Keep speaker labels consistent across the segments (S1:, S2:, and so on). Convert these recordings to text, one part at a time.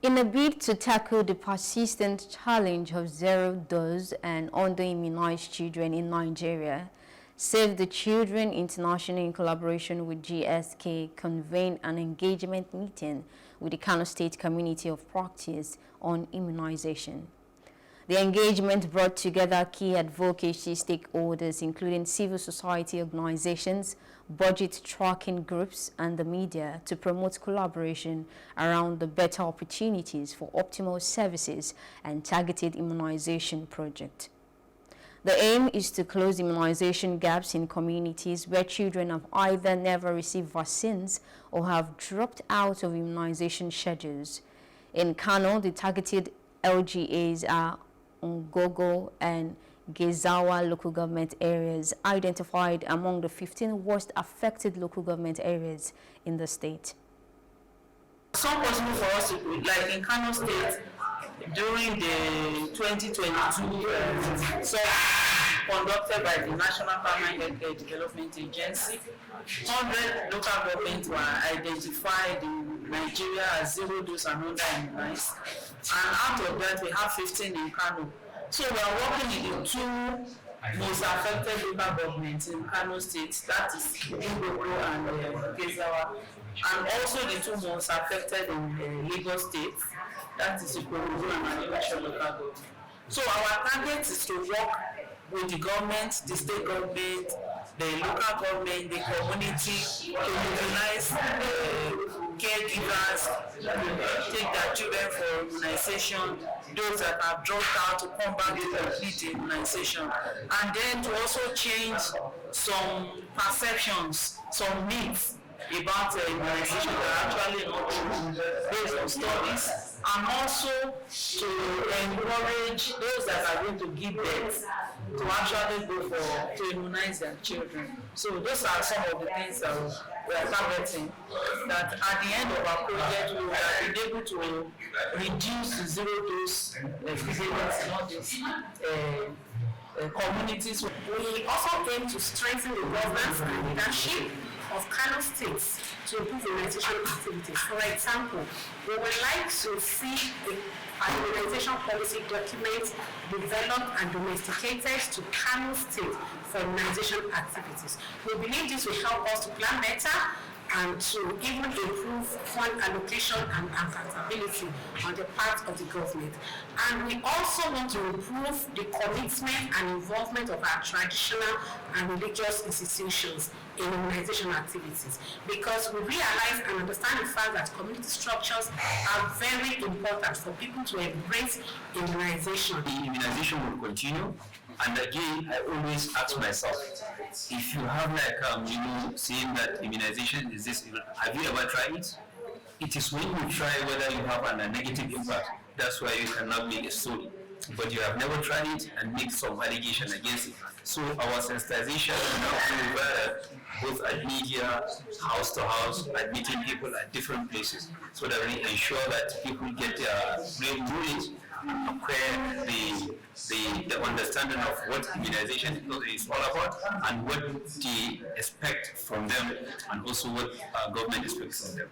S1: In a bid to tackle the persistent challenge of zero-dose and under-immunized children in Nigeria, Save the Children International, in collaboration with GSK, convened an engagement meeting with the Kano State Community of Practice on immunization. The engagement brought together key advocacy stakeholders, including civil society organizations, budget tracking groups, and the media, to promote collaboration around the better opportunities for optimal services and targeted immunization project. The aim is to close immunization gaps in communities where children have either never received vaccines or have dropped out of immunization schedules. In Kano, the targeted LGAs are Ngogo and Gezawa local government areas, identified among the 15 worst affected local government areas in the state.
S2: It's not possible for us to, like in Kano State, during the 2022 survey conducted by the National Permanent Healthcare Development Agency, 100 local governments were identified in Nigeria as zero-dose and under-immunized, and out of that we have 15 in Kano. So we are working in the two most affected local governments in Kano State, that is Ngogo and Gezawa, and also the two most affected in Lagos State, that is Ikorodu and Agbu local government. So our target is to work with the government, the state government, the local government, the community, to mobilize caregivers, take their children for immunization, those that have dropped out to come back to complete the immunization, and then to also change some perceptions, some myths about immunization that are actually not true based on studies, and also to encourage those that are going to give birth to actually go to immunize their children. So those are some of the things that we are targeting, that at the end of our project we will have been able to reduce the zero-dose prevalence in all these communities.
S3: We also aim to strengthen the governance and leadership of Kano states to improve immunization activities. For example, we would like to see an immunization policy document developed and domesticated to Kano State for immunization activities. We believe this will help us to plan better and to even improve fund allocation and accountability on the part of the government. And we also want to improve the commitment and involvement of our traditional and religious institutions in immunization activities, because we realize and understand the fact that community structures are very important for people to embrace immunization.
S4: The immunization will continue, and again, I always ask myself, if you have saying that immunization is this, have you ever tried it? It is when you try whether you have a negative impact, that's why you cannot make a story. But you have never tried it and make some allegation against it. So our sensitization now both at media, house to house, admitting people at different places, so that we ensure that people get their real knowledge and acquire the understanding of what immunization is all about and what they expect from them, and also what government expects from them.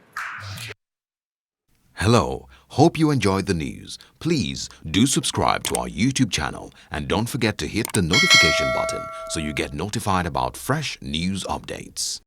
S5: Hello, hope you enjoyed the news. Please do subscribe to our YouTube channel and don't forget to hit the notification button so you get notified about fresh news updates.